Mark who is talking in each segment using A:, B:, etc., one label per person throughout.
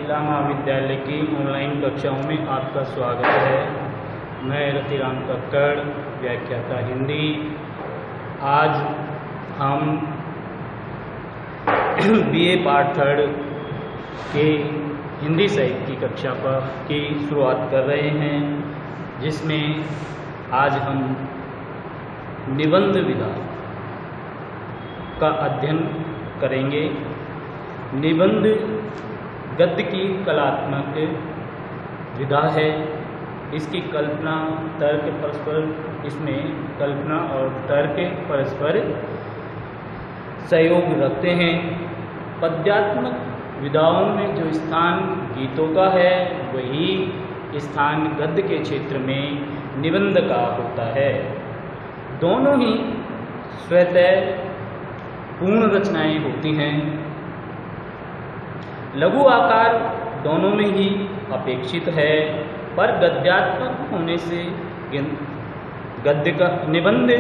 A: जिला महाविद्यालय की ऑनलाइन कक्षाओं में आपका स्वागत है। मैं रतिराम कक्कड़, व्याख्याता हिंदी। आज हम बीए पार्ट 3 के हिंदी साहित्य की कक्षा की शुरुआत कर रहे हैं, जिसमें आज हम निबंध विधा का अध्ययन करेंगे। निबंध गद्य की कलात्मक विधा है। इसकी कल्पना तर्क परस्पर इसमें कल्पना और तर्क परस्पर सहयोग रखते हैं। पद्यात्मक विधाओं में जो स्थान गीतों का है, वही स्थान गद्य के क्षेत्र में निबंध का होता है। दोनों ही स्वतः पूर्ण रचनाएं होती हैं। लघु आकार दोनों में ही अपेक्षित है, पर गद्यात्मक होने से गद्य का निबंध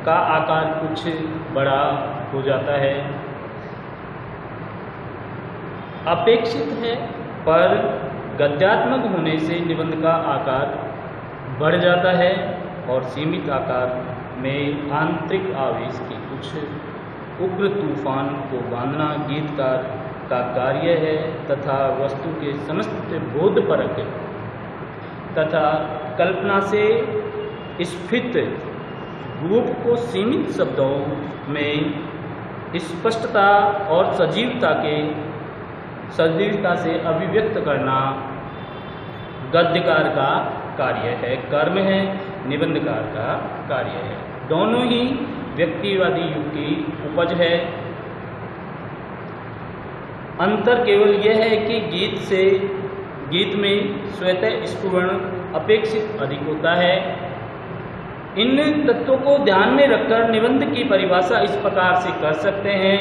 A: का आकार कुछ बड़ा हो जाता है। अपेक्षित है, पर गद्यात्मक होने से निबंध का आकार बढ़ जाता है और सीमित आकार में आंतरिक आवेश की कुछ उग्र तूफान को बांधना गीतकार का कार्य है तथा वस्तु के समस्त बोधपरक तथा कल्पना से स्फीत रूप को सीमित शब्दों में स्पष्टता और सजीवता से अभिव्यक्त करना गद्यकार का कार्य है, कर्म है, निबंधकार का कार्य है। दोनों ही व्यक्तिवादी युग की उपज है। अंतर केवल यह है कि गीत में स्वतः स्फुरण अपेक्षित अधिक होता है। इन तत्वों को ध्यान में रखकर निबंध की परिभाषा इस प्रकार से कर सकते हैं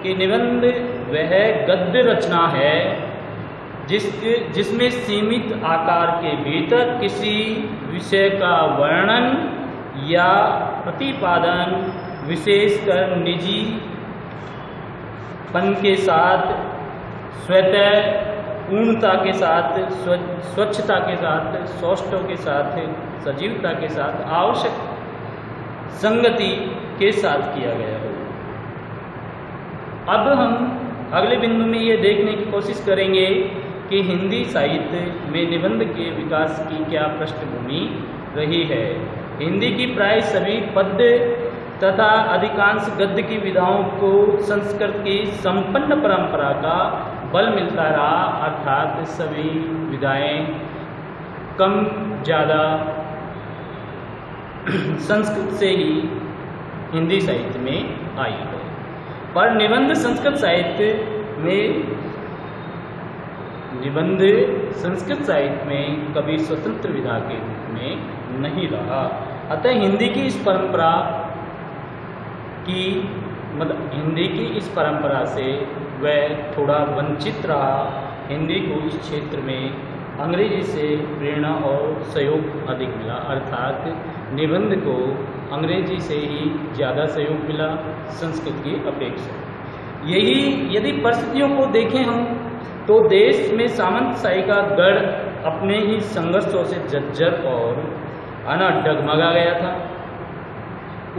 A: कि निबंध वह गद्य रचना है जिसमें सीमित आकार के भीतर किसी विषय का वर्णन या प्रतिपादन विशेषकर निजीपन के साथ, स्वतः पूर्णता के साथ, स्वच्छता के साथ, सौष्ठव के साथ, सजीवता के साथ, आवश्यक संगति के साथ किया गया हो। अब हम अगले बिंदु में ये देखने की कोशिश करेंगे कि हिंदी साहित्य में निबंध के विकास की क्या पृष्ठभूमि रही है। हिंदी की प्राय सभी पद्य तथा अधिकांश गद्य की विधाओं को संस्कृत की संपन्न परंपरा का बल मिलता रहा, अर्थात सभी विधाएं कम ज़्यादा संस्कृत से ही हिंदी साहित्य में आई है। पर निबंध संस्कृत साहित्य में कभी स्वतंत्र विधा के रूप में नहीं रहा। अतः हिंदी की इस परंपरा से वह थोड़ा वंचित रहा। हिंदी को इस क्षेत्र में अंग्रेजी से प्रेरणा और सहयोग अधिक मिला, अर्थात निबंध को अंग्रेजी से ही ज़्यादा सहयोग मिला संस्कृत की अपेक्षा। यही यदि परिस्थितियों को देखें हम, तो देश में सामंतशाही का गढ़ अपने ही संघर्षों से जर्जर और डगमगा गया था।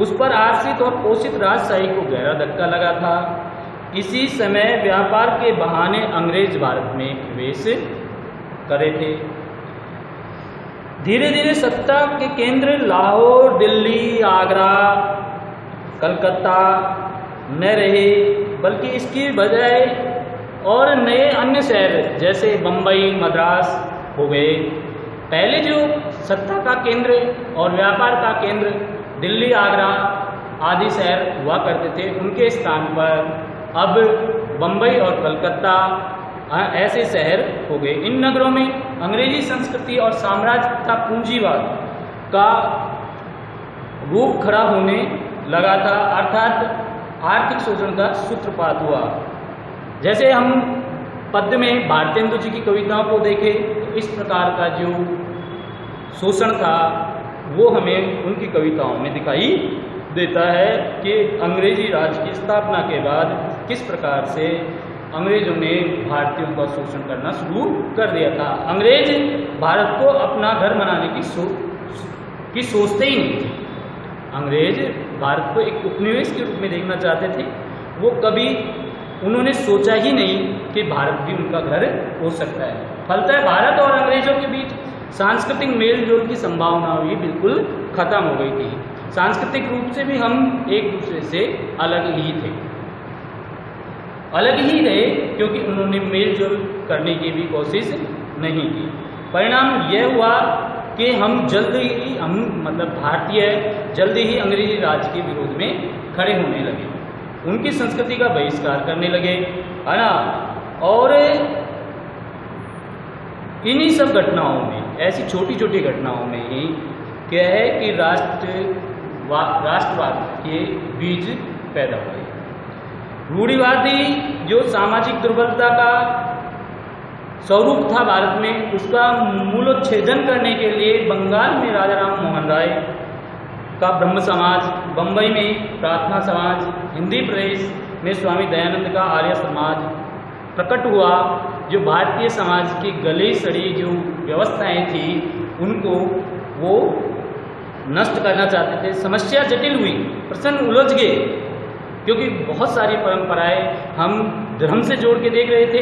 A: उस पर आश्रित और पोषित राजशाही को गहरा धक्का लगा था। इसी समय व्यापार के बहाने अंग्रेज भारत में प्रवेश करे थे। धीरे धीरे सत्ता के केंद्र लाहौर, दिल्ली, आगरा, कलकत्ता न रहे, बल्कि इसकी बजाय और नए अन्य शहर जैसे बम्बई, मद्रास हो गए। पहले जो सत्ता का केंद्र और व्यापार का केंद्र दिल्ली, आगरा आदि शहर हुआ करते थे, उनके स्थान पर अब बम्बई और कलकत्ता ऐसे शहर हो गए। इन नगरों में अंग्रेजी संस्कृति और साम्राज्य तथा पूंजीवाद का रूप खड़ा होने लगा था, अर्थात आर्थिक शोषण का सूत्रपात हुआ। जैसे हम पद्य में भारतेंदु जी की कविताओं को देखें, तो इस प्रकार का जो शोषण था वो हमें उनकी कविताओं में दिखाई देता है कि अंग्रेजी राज की स्थापना के बाद किस प्रकार से अंग्रेजों ने भारतीयों का शोषण करना शुरू कर दिया था। अंग्रेज भारत को अपना घर बनाने की सोचते ही नहीं थे। अंग्रेज भारत को एक उपनिवेश के रूप में देखना चाहते थे। वो कभी उन्होंने सोचा ही नहीं कि भारत भी उनका घर हो सकता है। फलतः भारत और अंग्रेजों के बीच सांस्कृतिक मेल जोल की संभावना भी बिल्कुल खत्म हो गई थी। सांस्कृतिक रूप से भी हम एक दूसरे से अलग ही थे, अलग ही रहे, क्योंकि उन्होंने मेल जोल करने की भी कोशिश नहीं की। परिणाम यह हुआ कि हम भारतीय जल्दी ही अंग्रेजी राज के विरोध में खड़े होने लगे, उनकी संस्कृति का बहिष्कार करने लगे, है ना। और इन्हीं सब घटनाओं में, ऐसी छोटी छोटी घटनाओं में ही क्या है कि राष्ट्रवाद के बीज पैदा हुए। रूढ़िवादी जो सामाजिक दुर्बलता का स्वरूप था भारत में, उसका मूलोच्छेदन करने के लिए बंगाल में राजा राम मोहन राय का ब्रह्म समाज, बम्बई में प्रार्थना समाज, हिंदी प्रदेश में स्वामी दयानंद का आर्य समाज प्रकट हुआ, जो भारतीय समाज की गले सड़ी जो व्यवस्थाएं थी उनको वो नष्ट करना चाहते थे। समस्या जटिल हुई, प्रश्न उलझ गए, क्योंकि बहुत सारी परंपराएं हम धर्म से जोड़ के देख रहे थे।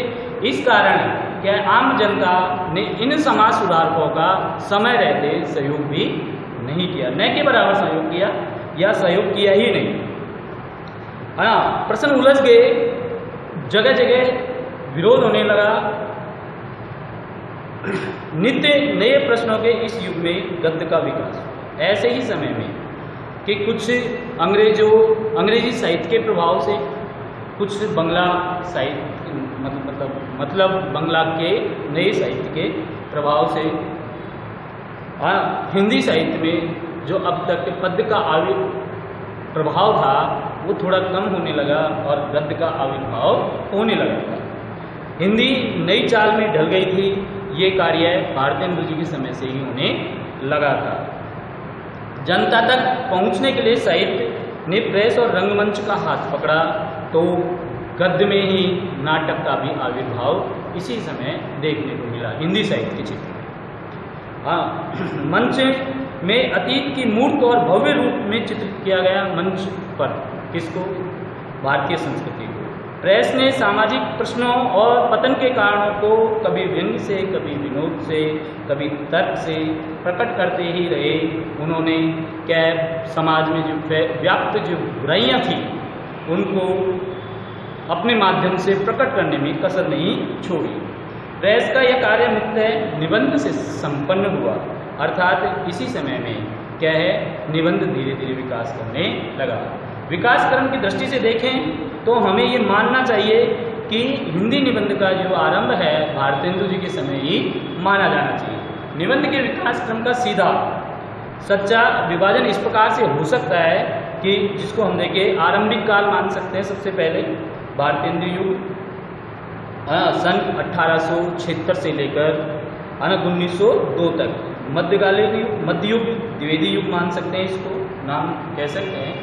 A: इस कारण क्या आम जनता ने इन समाज सुधारकों का समय रहते सहयोग भी नहीं किया, न के बराबर सहयोग किया या सहयोग किया ही नहीं, है ना। प्रश्न उलझ गए, जगह जगह विरोध होने लगा। नित्य नए प्रश्नों के इस युग में गद्य का विकास ऐसे ही समय में कि कुछ अंग्रेजी साहित्य के प्रभाव से, कुछ बंगला साहित्य मतलब बंगला के नए साहित्य के प्रभाव से, हिंदी साहित्य में जो अब तक पद्य का प्रभाव था वो थोड़ा कम होने लगा और गद्य का आविर्भाव होने लगा था। हिंदी नई चाल में ढल गई थी। ये कार्य भारतेंदु जी के समय से ही होने लगा था। जनता तक पहुंचने के लिए साहित्य ने प्रेस और रंगमंच का हाथ पकड़ा, तो गद्य में ही नाटक का भी आविर्भाव इसी समय देखने को मिला हिंदी साहित्य के क्षेत्र में। मंच में अतीत की मूर्त और भव्य रूप में चित्रित किया गया, मंच पर किसको? भारतीय संस्कृति को। प्रेस ने सामाजिक प्रश्नों और पतन के कारणों को कभी व्यंग्य से, कभी विनोद से, कभी तर्क से प्रकट करते ही रहे। उन्होंने क्या समाज में जो व्याप्त जो बुराइयां थी उनको अपने माध्यम से प्रकट करने में कसर नहीं छोड़ी। प्रेस का यह कार्य मुख्यतः निबंध से संपन्न हुआ, अर्थात इसी समय में क्या है, निबंध धीरे धीरे विकास करने लगा। विकास क्रम की दृष्टि से देखें तो हमें ये मानना चाहिए कि हिंदी निबंध का जो आरंभ है भारतेंदु जी के समय ही माना जाना चाहिए। निबंध के विकास क्रम का सीधा सच्चा विभाजन इस प्रकार से हो सकता है कि जिसको हम देखें आरंभिक काल मान सकते हैं। सबसे पहले भारतेंदु युग सन 1876 से लेकर 1902 तक, मध्यकालीन युग, मध्य युग, द्विवेदी युग मान सकते हैं, इसको नाम कह सकते हैं।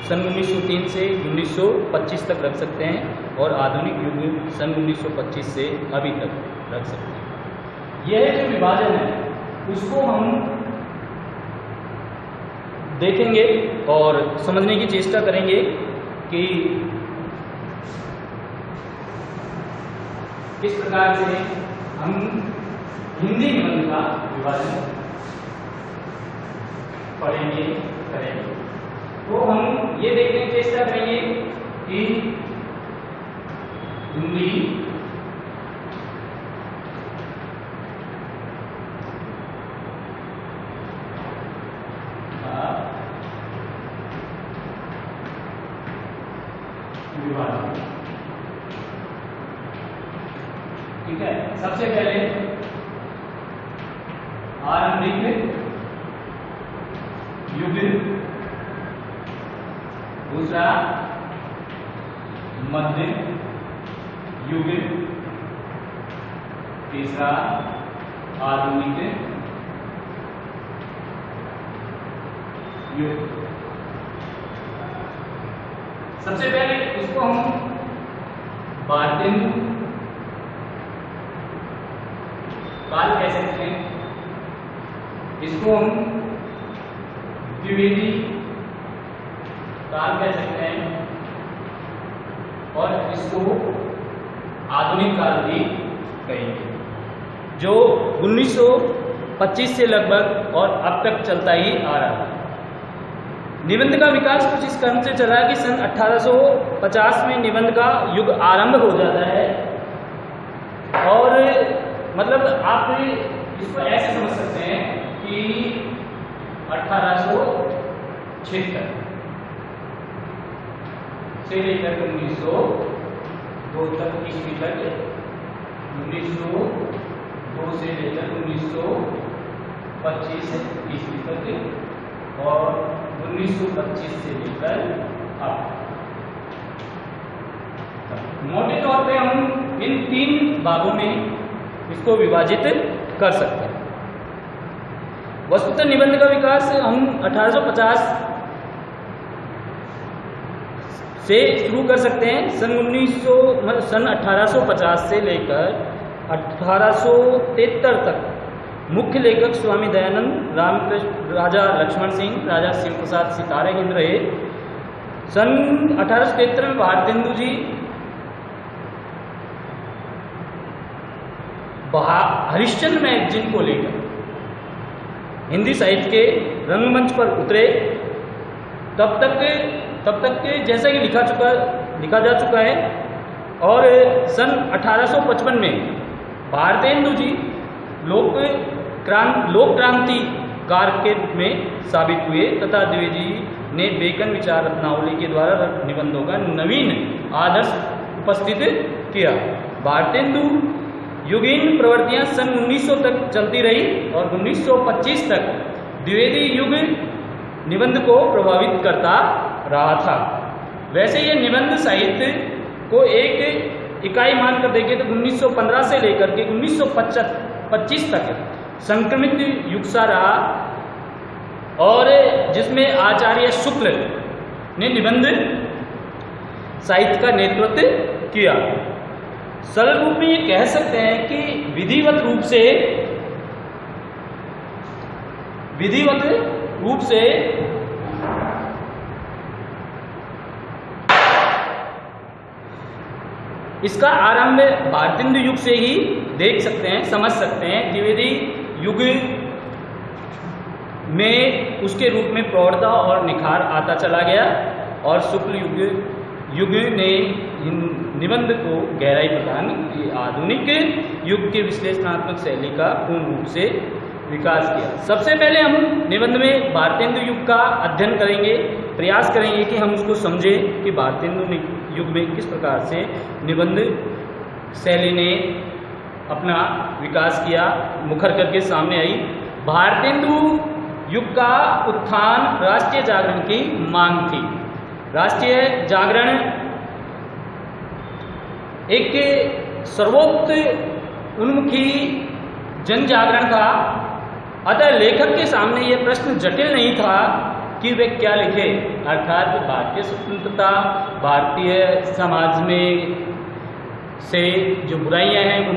A: सन 1903 से 1925 तक रख सकते हैं, और आधुनिक युग सन 1925 से अभी तक रख सकते हैं। यह जो विभाजन है उसको हम देखेंगे और समझने की चेष्टा करेंगे कि किस प्रकार से हम हिंदी निबंध का विभाजन पढ़ेंगे करेंगे। तो हम ये देखने की चेष्टा करेंगे कि हिंदी का विभाजन, ठीक है। सबसे पहले आरंभिक युग, दूसरा मध्य युग, तीसरा आधुनिक युग। सबसे पहले इसको हम भारतेंदु काल कह सकते हैं, इसको हम द्विवेदी काल कह सकते हैं, और इसको आधुनिक काल भी कहेंगे, जो 1925 से लगभग और अब तक चलता ही आ रहा है। निबंध का विकास कुछ इस क्रम से चला कि सन 1850 में निबंध का युग आरंभ हो जाता है, और मतलब आप इसको ऐसे समझ सकते हैं कि 1876 से लेकर 1902 तक ईस्वी तक, 1902 से लेकर 1925 ईस्वी तक, और 1925 से लेकर अब। मोटे तौर पे हम इन 3 भागों में इसको विभाजित कर सकते हैं। वस्तुतः निबंध का विकास हम 1850 से शुरू कर सकते हैं। सन 1850 से लेकर 1873 तक मुख्य लेखक स्वामी दयानंद, रामकृष्ण, राजा लक्ष्मण सिंह, राजा शिव प्रसाद सितारे हिंद रहे। सन 1873 में भारतेंदु जी हरिश्चंद्र मैगजीन को लेकर हिंदी साहित्य के रंगमंच पर उतरे। तब तक जैसा कि लिखा जा चुका है, और सन 1855 में भारतेंदु जी लोक क्रांतिकार के रूप में साबित हुए, तथा द्विवेदी ने बेकन विचार रत्नावली के द्वारा निबंधों का नवीन आदर्श उपस्थित किया। भारतेंदु युगीन प्रवृत्तियां सन 1900 तक चलती रही, और 1925 तक द्विवेदी युग निबंध को प्रभावित करता रहा था। वैसे ये निबंध साहित्य को एक इकाई मानकर देखें तो 1915 से लेकर के 1925 तक संक्रमित युग सा रहा, और जिसमें आचार्य शुक्ल ने निबंध साहित्य का नेतृत्व किया। सरल रूप में ये कह सकते हैं कि विधिवत रूप से इसका आरंभ भारतेंदु युग से ही देख सकते हैं, समझ सकते हैं। द्विवेदी युग में उसके रूप में प्रौढ़ता और निखार आता चला गया, और शुक्ल युग ने निबंध को गहराई प्रदान की। आधुनिक युग के विश्लेषणात्मक शैली का पूर्ण रूप से विकास किया। सबसे पहले हम निबंध में भारतेंदु युग का अध्ययन करेंगे, प्रयास करेंगे कि हम उसको समझें कि भारतेंदु युग में किस प्रकार से निबंध शैली ने अपना विकास किया, मुखर करके सामने आई। भारतेंदु युग का उत्थान राष्ट्रीय जागरण की मांग थी। राष्ट्रीय जागरण एक सर्वोच्च उन्मुखी जन जागरण था, अतः लेखक के सामने यह प्रश्न जटिल नहीं था कि वे क्या लिखे, अर्थात भारतीय स्वतंत्रता, भारतीय समाज में से जो बुराइयां हैं